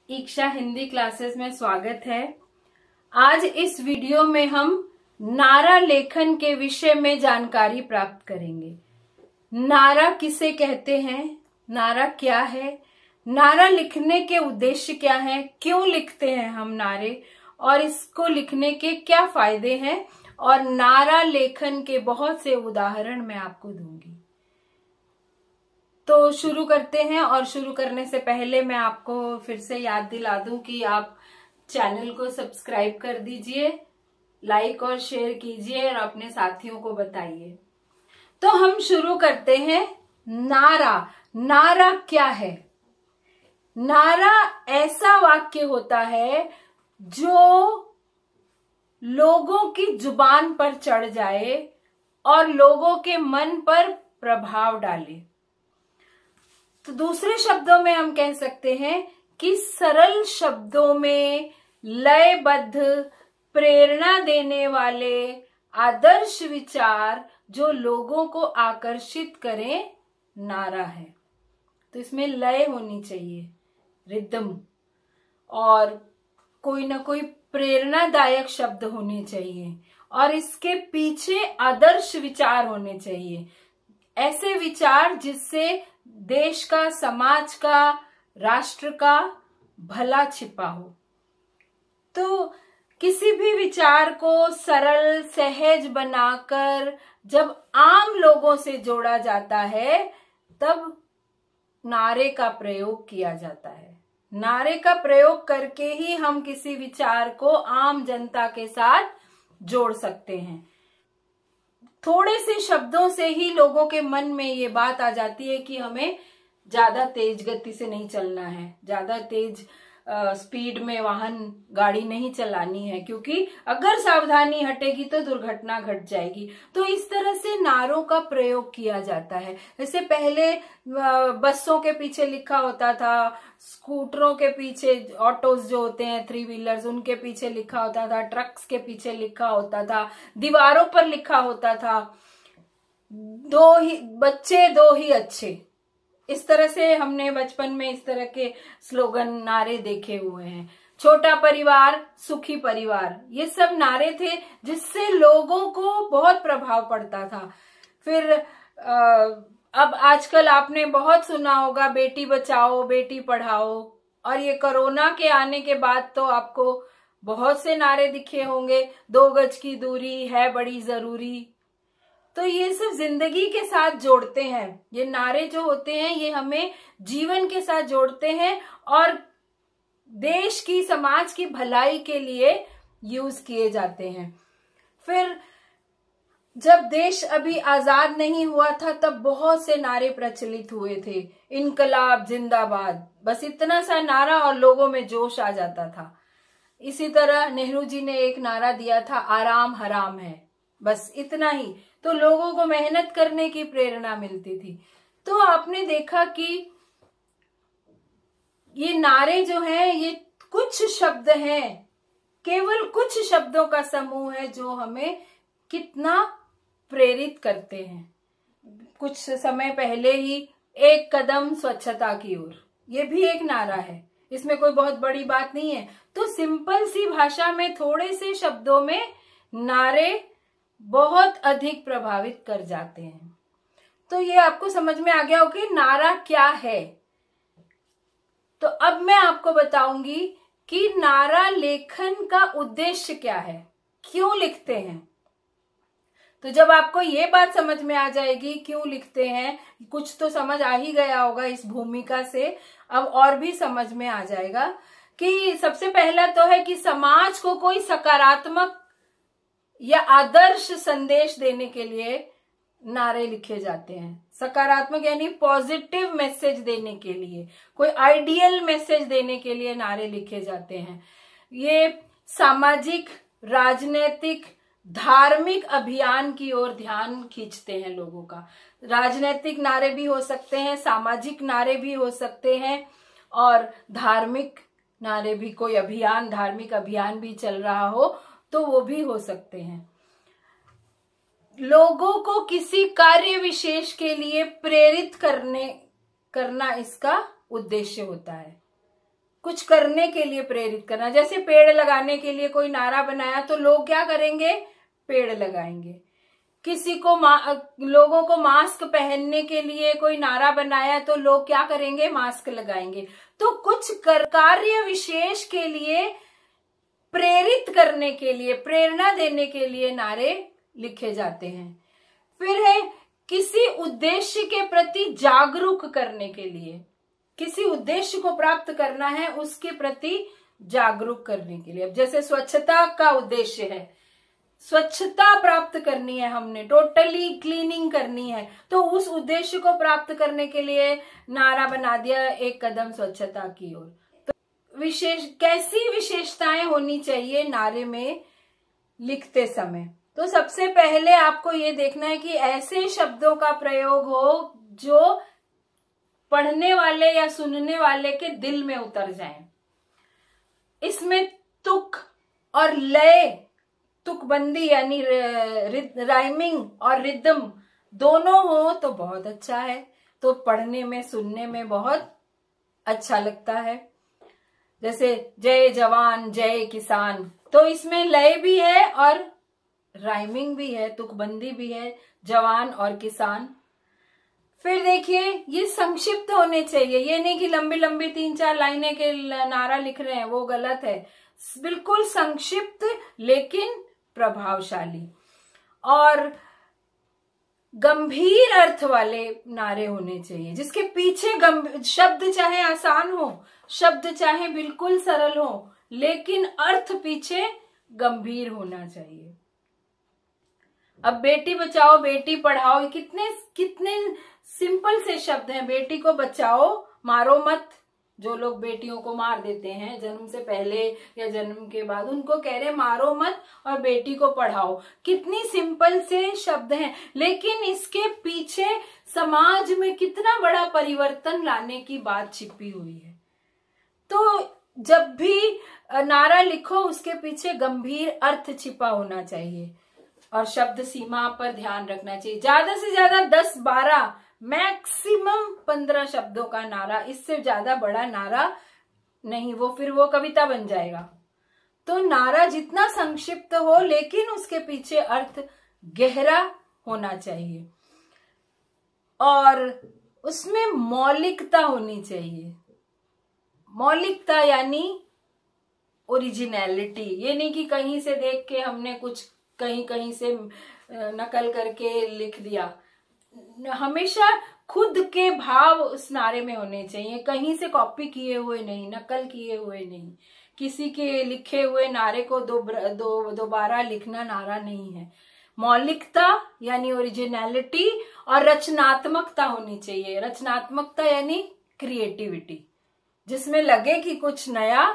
ईक्षा Hindi classes में स्वागत है। आज इस वीडियो में हम नारा लेखन के विषय में जानकारी प्राप्त करेंगे। नारा किसे कहते हैं, नारा क्या है, नारा लिखने के उद्देश्य क्या है, क्यों लिखते हैं हम नारे और इसको लिखने के क्या फायदे हैं, और नारा लेखन के बहुत से उदाहरण मैं आपको दूंगी। तो शुरू करते हैं। और शुरू करने से पहले मैं आपको फिर से याद दिला दूं कि आप चैनल को सब्सक्राइब कर दीजिए, लाइक और शेयर कीजिए और अपने साथियों को बताइए। तो हम शुरू करते हैं। नारा, नारा क्या है? नारा ऐसा वाक्य होता है जो लोगों की जुबान पर चढ़ जाए और लोगों के मन पर प्रभाव डाले। तो दूसरे शब्दों में हम कह सकते हैं कि सरल शब्दों में लयबद्ध, प्रेरणा देने वाले आदर्श विचार जो लोगों को आकर्षित करें, नारा है। तो इसमें लय होनी चाहिए, रिदम, और कोई ना कोई प्रेरणादायक शब्द होने चाहिए और इसके पीछे आदर्श विचार होने चाहिए। ऐसे विचार जिससे देश का, समाज का, राष्ट्र का भला छिपा हो। तो किसी भी विचार को सरल, सहज बनाकर जब आम लोगों से जोड़ा जाता है तब नारे का प्रयोग किया जाता है। नारे का प्रयोग करके ही हम किसी विचार को आम जनता के साथ जोड़ सकते हैं। थोड़े से शब्दों से ही लोगों के मन में ये बात आ जाती है कि हमें ज्यादा तेज गति से नहीं चलना है, ज्यादा तेज स्पीड में वाहन, गाड़ी नहीं चलानी है, क्योंकि अगर सावधानी हटेगी तो दुर्घटना घट जाएगी। तो इस तरह से नारों का प्रयोग किया जाता है। जैसे पहले बसों के पीछे लिखा होता था, स्कूटरों के पीछे, ऑटोज जो होते हैं, 3 व्हीलर्स, उनके पीछे लिखा होता था, ट्रक्स के पीछे लिखा होता था, दीवारों पर लिखा होता था, दो ही बच्चे दो ही अच्छे। इस तरह से हमने बचपन में इस तरह के स्लोगन, नारे देखे हुए हैं। छोटा परिवार सुखी परिवार, ये सब नारे थे जिससे लोगों को बहुत प्रभाव पड़ता था। फिर अब आजकल आपने बहुत सुना होगा, बेटी बचाओ बेटी पढ़ाओ, और ये कोरोना के आने के बाद तो आपको बहुत से नारे दिखे होंगे। 2 गज की दूरी है बड़ी जरूरी। तो ये सब जिंदगी के साथ जोड़ते हैं। ये नारे जो होते हैं ये हमें जीवन के साथ जोड़ते हैं और देश की, समाज की भलाई के लिए यूज किए जाते हैं। फिर जब देश अभी आजाद नहीं हुआ था तब बहुत से नारे प्रचलित हुए थे। इनकलाब जिंदाबाद, बस इतना सा नारा और लोगों में जोश आ जाता था। इसी तरह नेहरू जी ने एक नारा दिया था, आराम हराम है, बस इतना ही। तो लोगों को मेहनत करने की प्रेरणा मिलती थी। तो आपने देखा कि ये नारे जो हैं ये कुछ शब्द हैं, केवल कुछ शब्दों का समूह है जो हमें कितना प्रेरित करते हैं। कुछ समय पहले ही एक कदम स्वच्छता की ओर, ये भी एक नारा है, इसमें कोई बहुत बड़ी बात नहीं है। तो सिंपल सी भाषा में थोड़े से शब्दों में नारे बहुत अधिक प्रभावित कर जाते हैं। तो ये आपको समझ में आ गया हो कि नारा क्या है। तो अब मैं आपको बताऊंगी कि नारा लेखन का उद्देश्य क्या है, क्यों लिखते हैं। तो जब आपको ये बात समझ में आ जाएगी क्यों लिखते हैं, कुछ तो समझ आ ही गया होगा इस भूमिका से, अब और भी समझ में आ जाएगा कि सबसे पहला तो है कि समाज को कोई सकारात्मक या आदर्श संदेश देने के लिए नारे लिखे जाते हैं। सकारात्मक यानी पॉजिटिव मैसेज देने के लिए, कोई आइडियल मैसेज देने के लिए नारे लिखे जाते हैं। ये सामाजिक, राजनीतिक, धार्मिक अभियान की ओर ध्यान खींचते हैं लोगों का। राजनीतिक नारे भी हो सकते हैं, सामाजिक नारे भी हो सकते हैं, और धार्मिक नारे भी, कोई अभियान, धार्मिक अभियान भी चल रहा हो तो वो भी हो सकते हैं। लोगों को किसी कार्य विशेष के लिए प्रेरित करना इसका उद्देश्य होता है। कुछ करने के लिए प्रेरित करना। जैसे पेड़ लगाने के लिए कोई नारा बनाया तो लोग क्या करेंगे, पेड़ लगाएंगे। किसी को लोगों को मास्क पहनने के लिए कोई नारा बनाया तो लोग क्या करेंगे, मास्क लगाएंगे। तो कुछ कार्य विशेष के लिए, प्रेरित करने के लिए, प्रेरणा देने के लिए नारे लिखे जाते हैं। फिर है किसी उद्देश्य के प्रति जागरूक करने के लिए, किसी उद्देश्य को प्राप्त करना है उसके प्रति जागरूक करने के लिए। अब जैसे स्वच्छता का उद्देश्य है, स्वच्छता प्राप्त करनी है, हमने टोटली क्लीनिंग करनी है, तो उस उद्देश्य को प्राप्त करने के लिए नारा बना दिया, एक कदम स्वच्छता की ओर। तो कैसी विशेषताएं होनी चाहिए नारे में लिखते समय? तो सबसे पहले आपको ये देखना है कि ऐसे शब्दों का प्रयोग हो जो पढ़ने वाले या सुनने वाले के दिल में उतर जाएं। इसमें तुक और लय, तुकबंदी यानी राइमिंग और रिदम दोनों हो तो बहुत अच्छा है, तो पढ़ने में सुनने में बहुत अच्छा लगता है। जैसे जय जवान जय किसान, तो इसमें लय भी है और राइमिंग भी है, तुकबंदी भी है, जवान और किसान। फिर देखिए ये संक्षिप्त होने चाहिए, ये नहीं कि लंबी लंबी 3-4 लाइनें के नारा लिख रहे हैं, वो गलत है। बिल्कुल संक्षिप्त लेकिन प्रभावशाली और गंभीर अर्थ वाले नारे होने चाहिए, जिसके पीछे शब्द चाहे आसान हो, शब्द चाहे बिल्कुल सरल हो, लेकिन अर्थ पीछे गंभीर होना चाहिए। अब बेटी बचाओ बेटी पढ़ाओ, कितने कितने सिंपल से शब्द हैं। बेटी को बचाओ, मारो मत। जो लोग बेटियों को मार देते हैं जन्म से पहले या जन्म के बाद, उनको कह रहे मारो मत और बेटी को पढ़ाओ। कितनी सिंपल से शब्द हैं, लेकिन इसके पीछे समाज में कितना बड़ा परिवर्तन लाने की बात छिपी हुई है। तो जब भी नारा लिखो उसके पीछे गंभीर अर्थ छिपा होना चाहिए और शब्द सीमा पर ध्यान रखना चाहिए। ज्यादा से ज्यादा 10-12 मैक्सिमम 15 शब्दों का नारा, इससे ज्यादा बड़ा नारा नहीं, वो फिर वो कविता बन जाएगा। तो नारा जितना संक्षिप्त हो लेकिन उसके पीछे अर्थ गहरा होना चाहिए और उसमें मौलिकता होनी चाहिए। मौलिकता यानी ओरिजिनलिटी, ये नहीं कि कहीं से देख के हमने कुछ कहीं से नकल करके लिख दिया। हमेशा खुद के भाव उस नारे में होने चाहिए, कहीं से कॉपी किए हुए नहीं, नकल किए हुए नहीं। किसी के लिखे हुए नारे को दोबारा लिखना नारा नहीं है। मौलिकता यानी ओरिजिनलिटी और रचनात्मकता होनी चाहिए। रचनात्मकता यानी क्रिएटिविटी, जिसमें लगे कि कुछ नया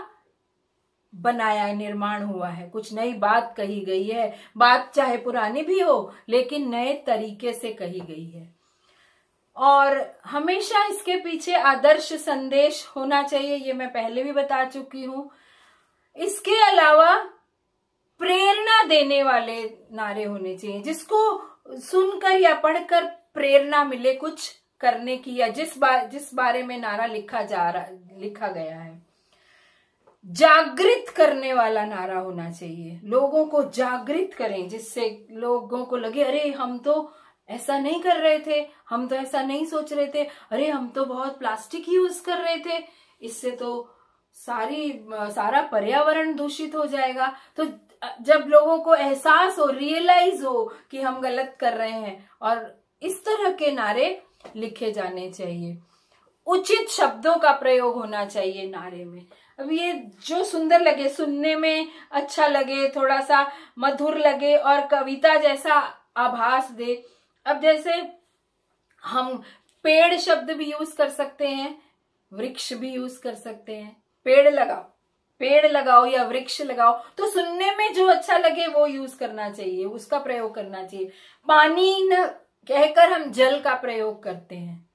बनाया, निर्माण हुआ है, कुछ नई बात कही गई है। बात चाहे पुरानी भी हो लेकिन नए तरीके से कही गई है। और हमेशा इसके पीछे आदर्श संदेश होना चाहिए, ये मैं पहले भी बता चुकी हूं। इसके अलावा प्रेरणा देने वाले नारे होने चाहिए, जिसको सुनकर या पढ़कर प्रेरणा मिले कुछ करने की, या जिस बारे में नारा लिखा गया है। जागृत करने वाला नारा होना चाहिए, लोगों को जागृत करें, जिससे लोगों को लगे अरे हम तो ऐसा नहीं कर रहे थे, हम तो ऐसा नहीं सोच रहे थे, अरे हम तो बहुत प्लास्टिक यूज कर रहे थे, इससे तो सारा पर्यावरण दूषित हो जाएगा। तो जब लोगों को एहसास हो, रियलाइज हो कि हम गलत कर रहे हैं, और इस तरह के नारे लिखे जाने चाहिए। उचित शब्दों का प्रयोग होना चाहिए नारे में। अब ये जो सुंदर लगे, सुनने में अच्छा लगे, थोड़ा सा मधुर लगे और कविता जैसा आभास दे। अब जैसे हम पेड़ शब्द भी यूज कर सकते हैं, वृक्ष भी यूज कर सकते हैं। पेड़ लगाओ या वृक्ष लगाओ, तो सुनने में जो अच्छा लगे वो यूज करना चाहिए, उसका प्रयोग करना चाहिए। पानी न कहकर हम जल का प्रयोग करते हैं।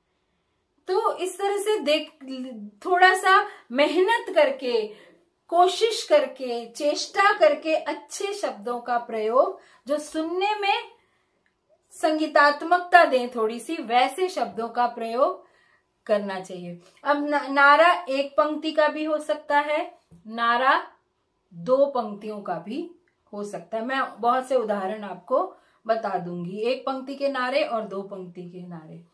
तो इस तरह से थोड़ा सा मेहनत करके, कोशिश करके, चेष्टा करके अच्छे शब्दों का प्रयोग, जो सुनने में संगीतात्मकता दें थोड़ी सी, वैसे शब्दों का प्रयोग करना चाहिए। अब नारा एक पंक्ति का भी हो सकता है, नारा दो पंक्तियों का भी हो सकता है। मैं बहुत से उदाहरण आपको बता दूंगी, एक पंक्ति के नारे और दो पंक्ति के नारे।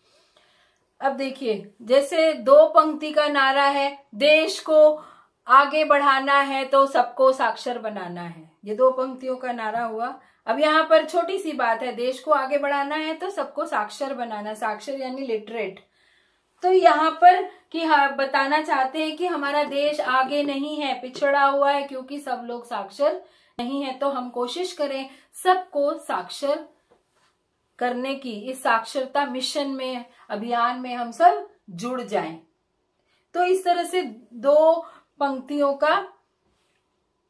अब देखिए, जैसे दो पंक्ति का नारा है, देश को आगे बढ़ाना है तो सबको साक्षर बनाना है, ये दो पंक्तियों का नारा हुआ। अब यहाँ पर छोटी सी बात है, देश को आगे बढ़ाना है तो सबको साक्षर बनाना, साक्षर यानी लिटरेट। तो यहाँ पर कि बताना चाहते हैं कि हमारा देश आगे नहीं है, पिछड़ा हुआ है, क्योंकि सब लोग साक्षर नहीं है। तो हम कोशिश करें सबको साक्षर करने की, इस साक्षरता मिशन में, अभियान में हम सब जुड़ जाएं। तो इस तरह से दो पंक्तियों का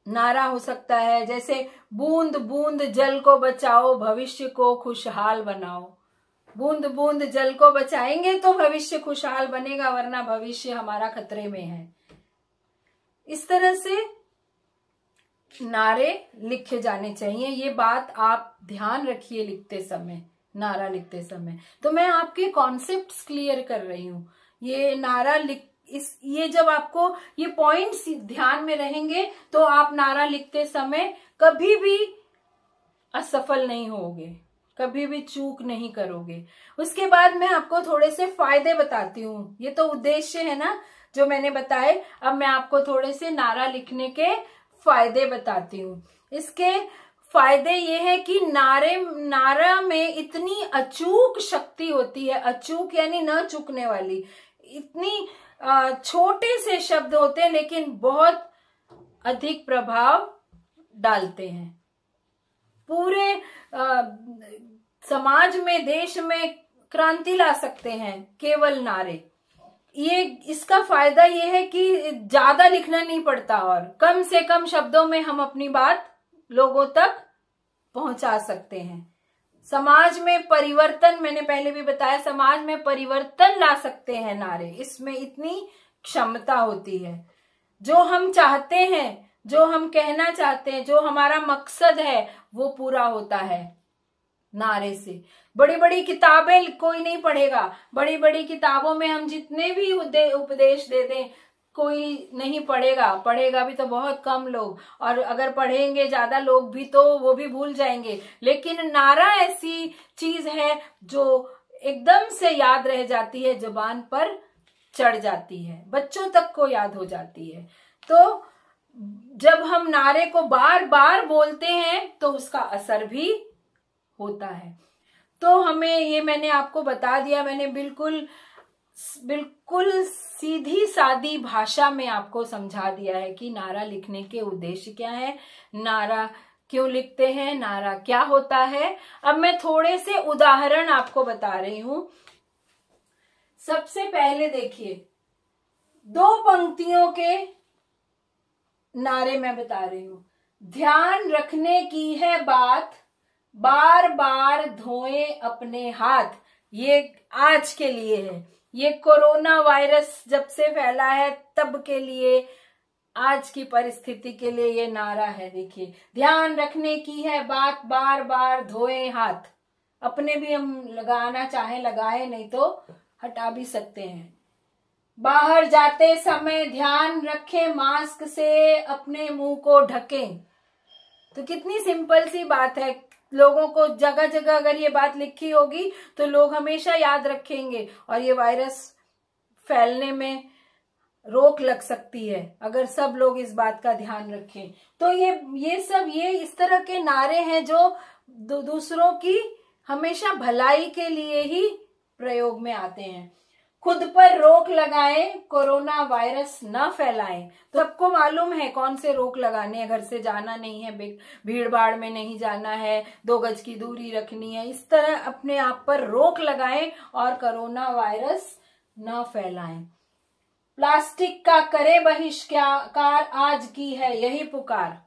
नारा हो सकता है, जैसे बूंद बूंद जल को बचाओ, भविष्य को खुशहाल बनाओ। बूंद बूंद जल को बचाएंगे तो भविष्य खुशहाल बनेगा, वरना भविष्य हमारा खतरे में है। इस तरह से नारे लिखे जाने चाहिए, ये बात आप ध्यान रखिए लिखते समय, नारा लिखते समय। तो मैं आपके कॉन्सेप्ट्स क्लियर कर रही हूं। ये नारा ये जब आपको ये पॉइंट्स ध्यान में रहेंगे तो आप नारा लिखते समय कभी भी असफल नहीं होगे, कभी भी चूक नहीं करोगे। उसके बाद मैं आपको थोड़े से फायदे बताती हूँ, ये तो उद्देश्य है ना जो मैंने बताए। अब मैं आपको थोड़े से नारा लिखने के फायदे बताती हूँ। इसके फायदे ये है कि नारा में इतनी अचूक शक्ति होती है, अचूक यानी न चूकने वाली। इतनी छोटे से शब्द होते हैं लेकिन बहुत अधिक प्रभाव डालते हैं, पूरे समाज में, देश में क्रांति ला सकते हैं केवल नारे। ये इसका फायदा ये है कि ज्यादा लिखना नहीं पड़ता और कम से कम शब्दों में हम अपनी बात लोगों तक पहुंचा सकते हैं। समाज में परिवर्तन, मैंने पहले भी बताया, समाज में परिवर्तन ला सकते हैं नारे, इसमें इतनी क्षमता होती है। जो हम चाहते हैं, जो हम कहना चाहते हैं, जो हमारा मकसद है, वो पूरा होता है नारे से। बड़ी बड़ी किताबें कोई नहीं पढ़ेगा, बड़ी बड़ी किताबों में हम जितने भी उपदेश दे दें कोई नहीं पढ़ेगा, पढ़ेगा भी तो बहुत कम लोग, और अगर पढ़ेंगे ज्यादा लोग भी तो वो भी भूल जाएंगे। लेकिन नारा ऐसी चीज है जो एकदम से याद रह जाती है, जुबान पर चढ़ जाती है, बच्चों तक को याद हो जाती है। तो जब हम नारे को बार बार बोलते हैं तो उसका असर भी होता है। तो हमें ये मैंने आपको बता दिया, मैंने बिल्कुल सीधी सादी भाषा में आपको समझा दिया है कि नारा लिखने के उद्देश्य क्या है, नारा क्यों लिखते हैं, नारा क्या होता है। अब मैं थोड़े से उदाहरण आपको बता रही हूं। सबसे पहले देखिए, दो पंक्तियों के नारे मैं बता रही हूं। ध्यान रखने की है बात, बार बार धोएं अपने हाथ। ये आज के लिए है, ये कोरोना वायरस जब से फैला है तब के लिए, आज की परिस्थिति के लिए ये नारा है। देखिए, ध्यान रखने की है बात, बार बार धोएं हाथ। अपने भी हम लगाना चाहे लगाए, नहीं तो हटा भी सकते हैं। बाहर जाते समय ध्यान रखें, मास्क से अपने मुंह को ढकें। तो कितनी सिंपल सी बात है, लोगों को जगह जगह अगर ये बात लिखी होगी तो लोग हमेशा याद रखेंगे और ये वायरस फैलने में रोक लग सकती है अगर सब लोग इस बात का ध्यान रखें। तो ये इस तरह के नारे हैं जो दूसरों की हमेशा भलाई के लिए ही प्रयोग में आते हैं। खुद पर रोक लगाएं, कोरोना वायरस न फैलाएं। तो सबको मालूम है कौन से रोक लगाने हैं, घर से जाना नहीं है, भीड़ भाड़ में नहीं जाना है, 2 गज की दूरी रखनी है। इस तरह अपने आप पर रोक लगाएं और कोरोना वायरस न फैलाएं। प्लास्टिक का करे बहिष्कार, आज की है यही पुकार।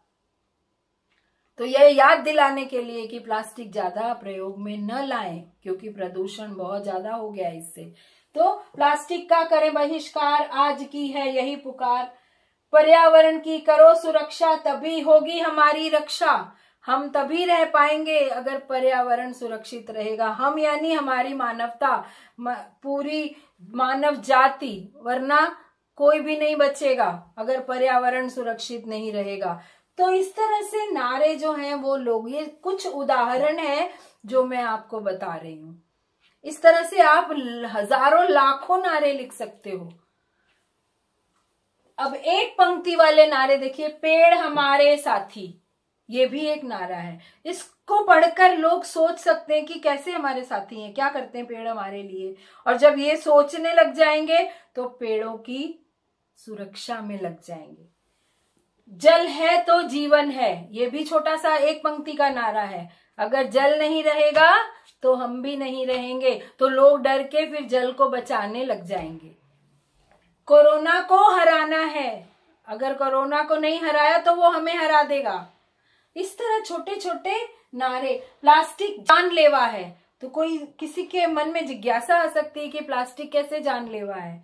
तो यह याद दिलाने के लिए कि प्लास्टिक ज्यादा प्रयोग में न लाएं, क्योंकि प्रदूषण बहुत ज्यादा हो गया इससे। तो प्लास्टिक का करें बहिष्कार, आज की है यही पुकार। पर्यावरण की करो सुरक्षा, तभी होगी हमारी रक्षा। हम तभी रह पाएंगे अगर पर्यावरण सुरक्षित रहेगा। हम यानी हमारी मानवता पूरी मानव जाति, वरना कोई भी नहीं बचेगा अगर पर्यावरण सुरक्षित नहीं रहेगा। तो इस तरह से नारे जो हैं वो लोग, ये कुछ उदाहरण है जो मैं आपको बता रही हूं। इस तरह से आप हजारों लाखों नारे लिख सकते हो। अब एक पंक्ति वाले नारे देखिए, पेड़ हमारे साथी, ये भी एक नारा है। इसको पढ़कर लोग सोच सकते हैं कि कैसे हमारे साथी हैं, क्या करते हैं पेड़ हमारे लिए। और जब ये सोचने लग जाएंगे तो पेड़ों की सुरक्षा में लग जाएंगे। जल है तो जीवन है, ये भी छोटा सा एक पंक्ति का नारा है। अगर जल नहीं रहेगा तो हम भी नहीं रहेंगे, तो लोग डर के फिर जल को बचाने लग जाएंगे। कोरोना को हराना है, अगर कोरोना को नहीं हराया तो वो हमें हरा देगा। इस तरह छोटे छोटे नारे। प्लास्टिक जानलेवा है, तो कोई किसी के मन में जिज्ञासा आ सकती है कि प्लास्टिक कैसे जानलेवा है।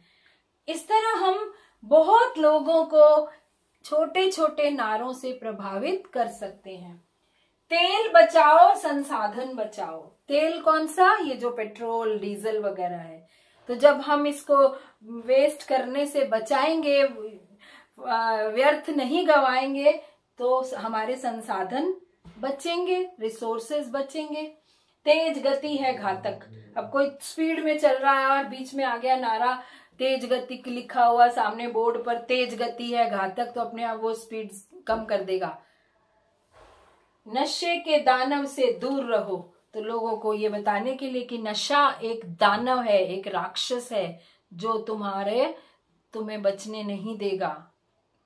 इस तरह हम बहुत लोगों को छोटे छोटे नारों से प्रभावित कर सकते हैं। तेल बचाओ, संसाधन बचाओ। तेल कौन सा? ये जो पेट्रोल डीजल वगैरह है। तो जब हम इसको वेस्ट करने से बचाएंगे, व्यर्थ नहीं गवाएंगे, तो हमारे संसाधन बचेंगे, रिसोर्सेज बचेंगे। तेज गति है घातक। अब कोई स्पीड में चल रहा है और बीच में आ गया नारा तेज गति लिखा हुआ सामने बोर्ड पर, तेज गति है घातक, तो अपने आप वो स्पीड कम कर देगा। नशे के दानव से दूर रहो, तो लोगों को ये बताने के लिए कि नशा एक दानव है, एक राक्षस है जो तुम्हें बचने नहीं देगा,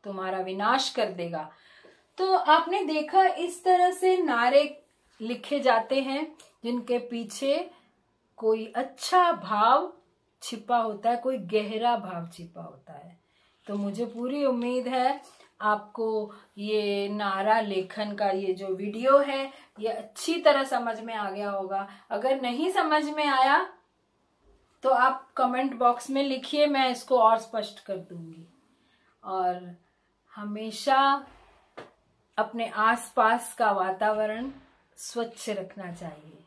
तुम्हारा विनाश कर देगा। तो आपने देखा इस तरह से नारे लिखे जाते हैं जिनके पीछे कोई अच्छा भाव छिपा होता है, कोई गहरा भाव छिपा होता है। तो मुझे पूरी उम्मीद है आपको ये नारा लेखन का ये जो वीडियो है ये अच्छी तरह समझ में आ गया होगा। अगर नहीं समझ में आया तो आप कमेंट बॉक्स में लिखिए, मैं इसको और स्पष्ट कर दूंगी। और हमेशा अपने आसपास का वातावरण स्वच्छ रखना चाहिए।